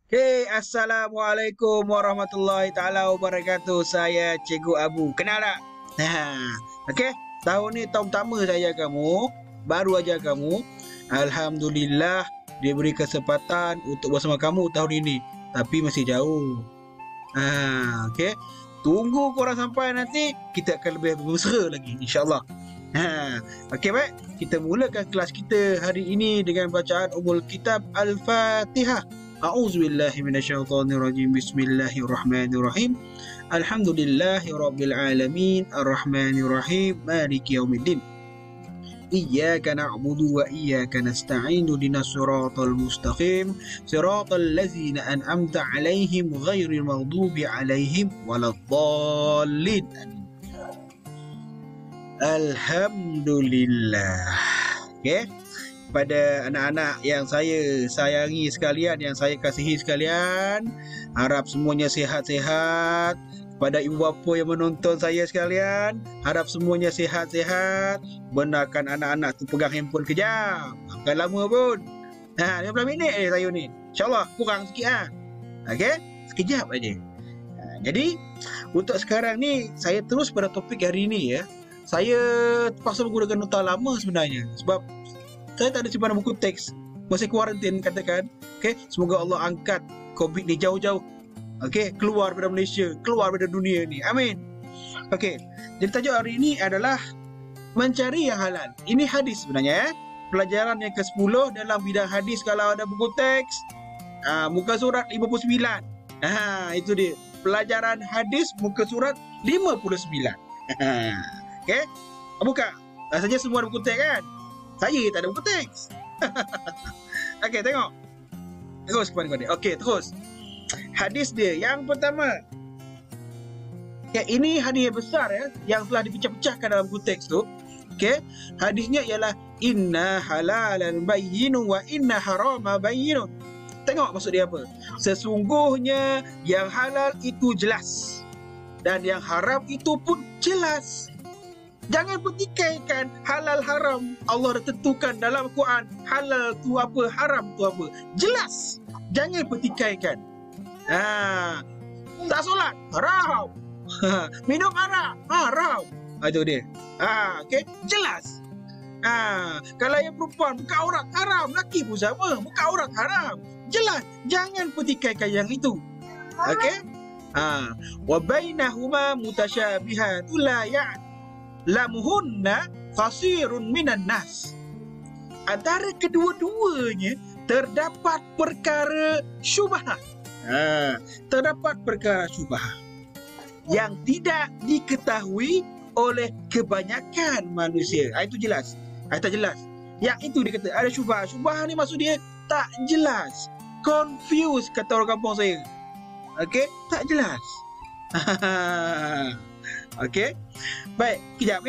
Assalamualaikum warahmatullahi taala wabarakatuh. Saya Cikgu Abu. Kenal tak? Okey. Tahun ni tahun pertama saya kamu, baru aja kamu. Alhamdulillah diberi kesempatan untuk bersama kamu tahun ini, tapi masih jauh. Okey. Tunggu korang sampai nanti kita akan lebih bermesra lagi insya-Allah. Okey baik. Kita mulakan kelas kita hari ini dengan bacaan Ummul Kitab Al-Fatihah. A'udzubillahi minasyaitonirrajim. Bismillahirrahmanirrahim. Alhamdulillahirabbil alamin, arrahmanirrahim, maliki yaumiddin. Iyyaka na'budu wa iyyaka nasta'in. Ihdinas siratal mustaqim, siratal ladzina an'amta 'alaihim ghairil maghdubi 'alaihim waladdallin. Alhamdulillah. Okey. Pada anak-anak yang saya sayangi sekalian, yang saya kasihi sekalian, harap semuanya sihat-sihat. Kepada ibu bapa yang menonton saya sekalian, harap semuanya sihat-sihat. Benarkan anak-anak tu pegang handphone kejap. Bukan lama pun. 15 minit saya ni. InsyaAllah kurang sikit . Okey? Sekejap aja. Jadi, untuk sekarang ni, saya terus pada topik hari ni ya. Saya terpaksa menggunakan nota lama sebenarnya. Sebab saya tak ada simpanan buku teks. Masih kuarantin katakan. Okay? Semoga Allah angkat COVID ni jauh-jauh. Okay? Keluar daripada Malaysia. Keluar daripada dunia ni. Amin. Okay. Jadi tajuk hari ini adalah mencari yang halal. Ini hadis sebenarnya. Pelajaran yang ke-10 dalam bidang hadis kalau ada buku teks. Muka surat 59. Itu dia. Pelajaran hadis muka surat 59. Okay? Buka. Rasanya semua ada buku teks kan? Saya tak ada buku teks. Okey, tengok. Terus kepada. Okey, terus. Hadis dia yang pertama. Ya, ini hadis yang besar ya, yang telah dipecah-pecahkan dalam buku teks tu. Okey. Hadisnya ialah inna halalan bayyinun wa inna harama bayyinun. Tengok maksud dia apa? Sesungguhnya yang halal itu jelas dan yang haram itu pun jelas. Jangan pertikaikan halal haram. Allah dah tentukan dalam Quran halal tu apa, haram tu apa. Jelas. Jangan pertikaikan. Tak solat, haram. Minum arak, haram. Itu dia. Okey, jelas. Kalau yang perempuan buka aurat haram, lelaki pun sama, buka aurat haram. Jelas. Jangan pertikaikan yang itu. Okey? Wa bainahuma mutasyabihatun la lamuhunna fasirun minan nas. Antara kedua-duanya terdapat perkara syubhat. Terdapat perkara syubhat yang tidak diketahui oleh kebanyakan manusia. Itu jelas. Tak jelas. Yang itu dia kata ada syubhat. Syubhat ni maksud dia tak jelas. Confused kata orang kampung saya. Okey, tak jelas. Okey. Baik, kejap.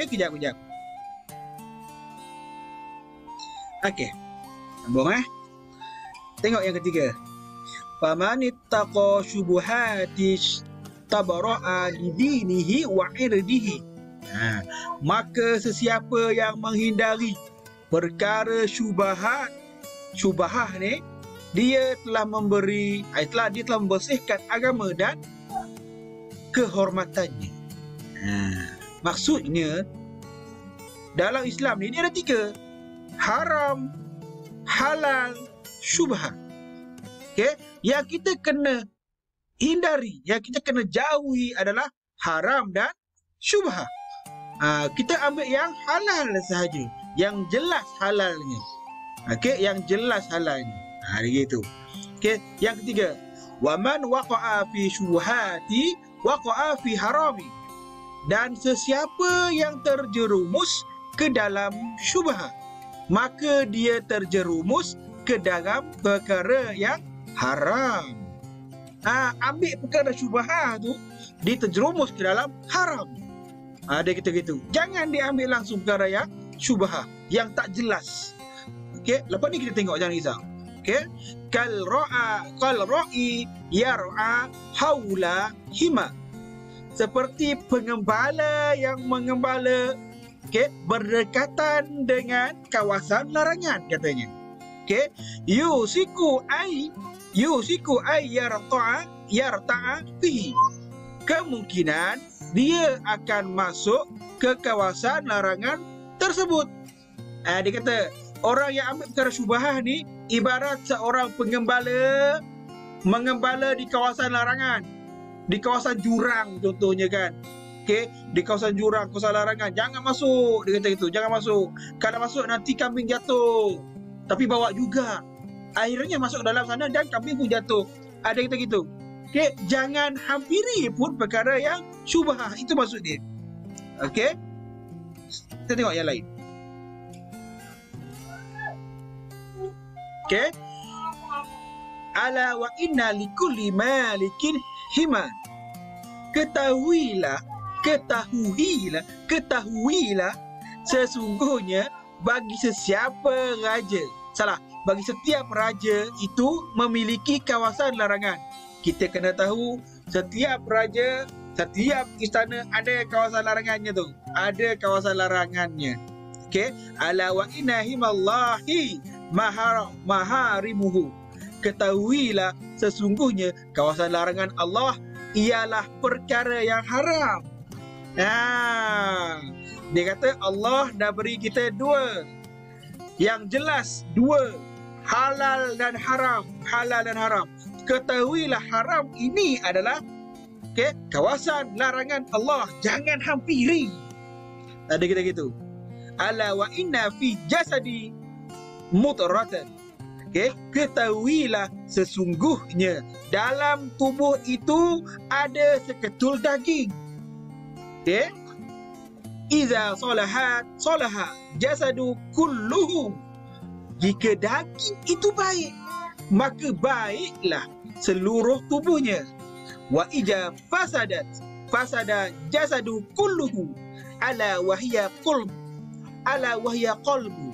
Okey. Sambung Tengok yang ketiga. Famanittaqa syubuhati tabara'a lidinihi wa irdihi. Maka sesiapa yang menghindari perkara syubhat ni, dia telah membersihkan agama dan kehormatannya. Maksudnya dalam Islam ni dia ada 3. Haram, halal, syubhat. Okay? Yang kita kena hindari, yang kita kena jauhi adalah haram dan syubhat. Kita ambil yang halal sahaja, yang jelas halalnya. Okay? Yang jelas halalnya. Begitu. Okay? Yang ketiga, wa man waqa'a fi syubhati waqa'a fi harami. Dan sesiapa yang terjerumus ke dalam syubhat, maka dia terjerumus ke dalam perkara yang haram. Ambil perkara syubhat tu, dia terjerumus ke dalam haram. Dia kata gitu. Jangan diambil langsung perkara yang syubhat, yang tak jelas. Okey, lepas ni kita tengok, jangan risau. Okey, kal ra'i yar'a haula hima. Seperti pengembala yang mengembala, berdekatan dengan kawasan larangan katanya. Yusiku ai yusiku ay yarta'a fihi. Kemungkinan dia akan masuk ke kawasan larangan tersebut. Dia kata orang yang ambil perkara syubhah ni ibarat seorang pengembala mengembala di kawasan larangan, di kawasan jurang contohnya kan. Okey, di kawasan jurang, kawasan larangan, jangan masuk, dia kata gitu, jangan masuk. Kalau masuk nanti kambing jatuh. Tapi bawa juga. Akhirnya masuk dalam sana dan kambing pun jatuh. Ada kata gitu. Okey, jangan hampiri pun perkara yang syubhah, itu maksud dia. Okey. Kita tengok yang lain. Okey. Ala wa inna likulli malikin himan. Ketahuilah sesungguhnya bagi sesiapa raja, bagi setiap raja itu memiliki kawasan larangan. Kita kena tahu setiap raja, setiap istana ada kawasan larangannya tu. Ada kawasan larangannya. Okey, ala wa inna himallahi maharimuhu. Ketahuilah sesungguhnya kawasan larangan Allah ialah perkara yang haram. Dia kata Allah dah beri kita dua yang jelas, dua, halal dan haram. Halal dan haram. Ketahuilah haram ini adalah kawasan larangan Allah, jangan hampiri. Ada kita gitu. Ala wa inna fi jasadi mudratan. Ketahuilah sesungguhnya dalam tubuh itu ada seketul daging. Iza salahat salaha jasadu kulluhu. Jika daging itu baik, maka baiklah seluruh tubuhnya. Wa ija fasada jasadu kulluhu ala wahya qalbu.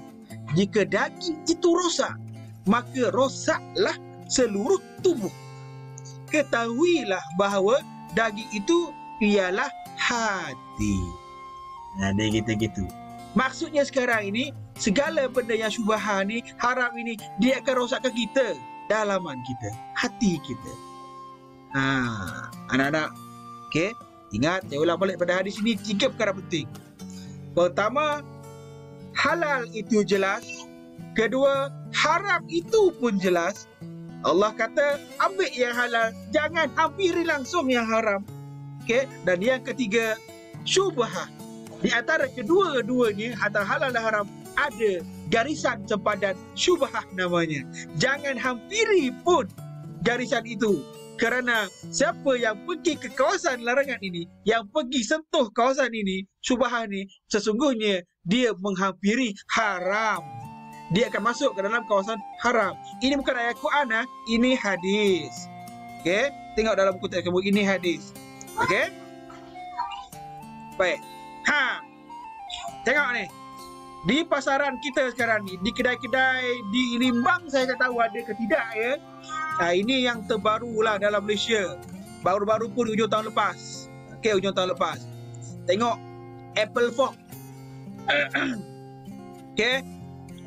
Jika daging itu rosak, maka rosaklah seluruh tubuh. Ketahuilah bahawa daging itu ialah hati. Dia kata gitu. Maksudnya sekarang ini, segala benda yang syubhah ni, haram ini, dia akan rosakkan kita, dalaman kita, hati kita. Anak-anak, ingat, saya ulang balik pada hadis ini 3 perkara penting. Pertama, halal itu jelas. Kedua, haram itu pun jelas. Allah kata, ambil yang halal, jangan hampiri langsung yang haram. Dan yang ketiga, syubhah. Di antara kedua-duanya, antara halal dan haram, ada garisan sempadan syubhah namanya. Jangan hampiri pun garisan itu. Kerana siapa yang pergi ke kawasan larangan ini, yang pergi sentuh kawasan ini, syubhah ni, sesungguhnya dia menghampiri haram. Dia akan masuk ke dalam kawasan haram. Ini bukan ayat Quran, ini hadis. Tengok dalam buku teks kamu, ini hadis. Baik. Tengok ni. Di pasaran kita sekarang ni, di kedai-kedai di Limbang, saya tak tahu ada ke tidak ya. Ini yang terbarulah dalam Malaysia. Baru-baru pun hujung tahun lepas. Hujung tahun lepas. Tengok apple fork.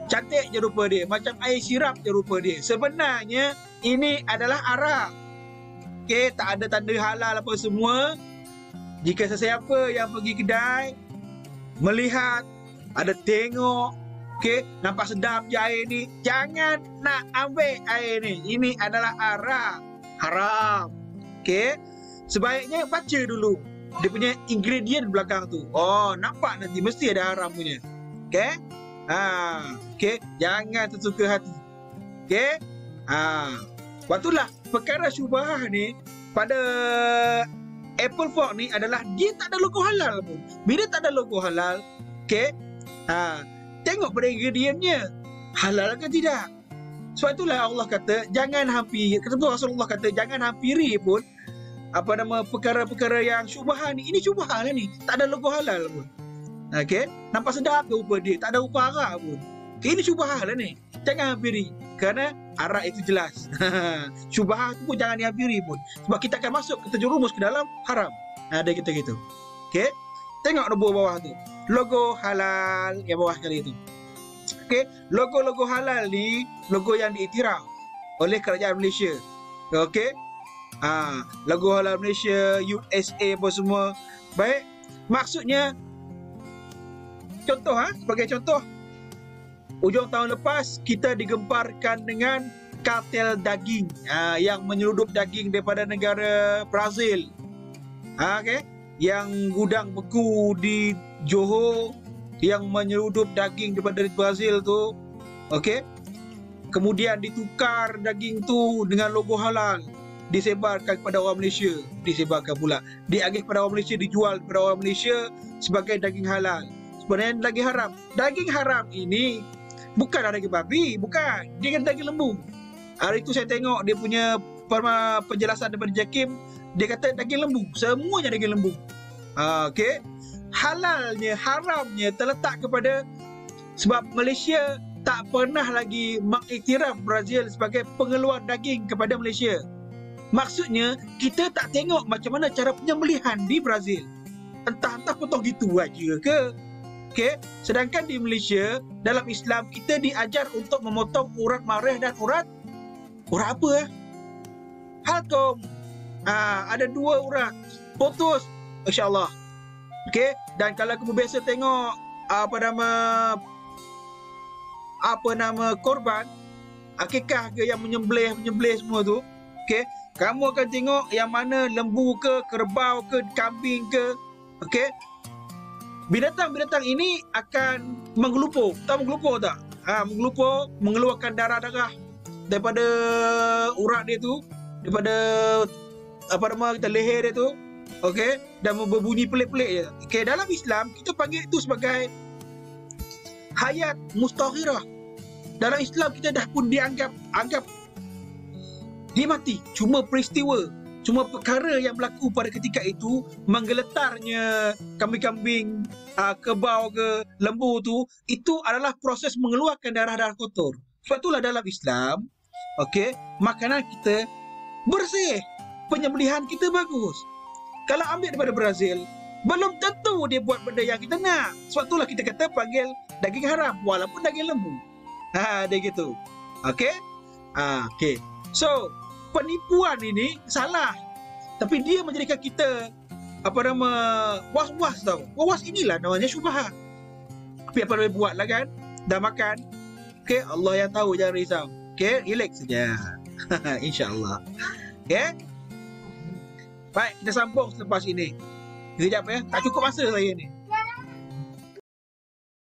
Cantik je rupa dia, macam air sirap je rupa dia. Sebenarnya ini adalah arak. Tak ada tanda halal apa semua. Jika sesiapa yang pergi kedai, melihat, ada tengok, nampak sedap je air ni, jangan nak ambil air ni. Ini adalah arak, haram. Sebaiknya baca dulu dia punya ingredient belakang tu. Nampak nanti mesti ada haram punya. Jangan tersuka hati. Waktulah perkara syubhah ni pada apple fork ni adalah dia tak ada logo halal pun. Bila tak ada logo halal, tengok pada ingredientnya, halal ke tidak. Sebab itulah Allah kata jangan hampiri. Rasulullah kata jangan hampiri pun perkara-perkara yang syubhah ni. Ini syubhah lah ni, tak ada logo halal pun. Nampak sedap ke rupa dia, tak ada rupa arak pun. Ini syubhah lah ni, jangan hampiri. Kerana arak itu jelas. Syubhah tu pun jangan dihampiri pun. Sebab kita akan masuk, kita terjerumus ke dalam haram. Ada kita gitu. Tengok logo bawah tu, logo halal yang bawah sekali tu. Logo-logo halal ni logo yang diiktiraf. oleh kerajaan Malaysia. Okey. Lagu halal Malaysia, USA apa semua. Baik. Maksudnya contoh sebagai contoh, hujung tahun lepas kita digemparkan dengan kartel daging yang menyeludup daging daripada negara Brazil. Okey. Yang gudang beku di Johor yang menyeludup daging daripada Brazil tu. Okey. Kemudian ditukar daging tu dengan logo halal, disebarkan kepada orang Malaysia, disebarkan pula, diagih kepada orang Malaysia, dijual kepada orang Malaysia sebagai daging halal. Sebenarnya daging haram. Daging haram ini bukanlah daging babi, bukan. Dia kan daging lembu. Hari itu saya tengok dia punya penjelasan daripada JAKIM, dia kata daging lembu, semuanya daging lembu. Okey. Halalnya, haramnya terletak kepada sebab Malaysia tak pernah lagi mengiktiraf Brazil sebagai pengeluar daging kepada Malaysia. Maksudnya kita tak tengok macam mana cara penyembelihan di Brazil. Entah-entah potong gitu aja ke. Okey, sedangkan di Malaysia dalam Islam kita diajar untuk memotong urat marah dan urat apa? Halqum. Ada 2 urat. Putus insya-Allah. Okey, dan kalau kamu biasa tengok apa nama korban akikah ke yang menyembelih semua tu, okey, kamu akan tengok yang mana lembu ke, kerbau ke, kambing ke, okey, binatang-binatang ini akan menggelupur. Tahu menggelupur tak? Menggelupur, mengeluarkan darah-darah daripada urat dia tu, daripada kita leher dia tu, okey, dan berbunyi pelik-pelik je. Okey, dalam Islam kita panggil itu sebagai hayat mustaghirah. Dalam Islam kita dah pun dianggap dia mati. Cuma peristiwa, cuma perkara yang berlaku pada ketika itu, menggeletarnya kambing-kambing, kerbau ke, lembu tu, itu adalah proses mengeluarkan darah-darah kotor. Sebab itulah dalam Islam, okey, makanan kita bersih, penyembelihan kita bagus. Kalau ambil daripada Brazil, belum tentu dia buat benda yang kita nak. Sebab itulah kita kata panggil daging haram walaupun daging lembu. Dia gitu. Okey? Okey. So, penipuan ini salah. Tapi dia menjadikan kita was-was tau. Was inilah namanya syubhat. Tapi apa boleh buat lah kan? Dah makan. Okey, Allah yang tahu, jangan risau. Okey, relax saja. InsyaAllah. Okey? Baik, kita sambung selepas ini. Sekejap ya. Tak cukup masa saya ni.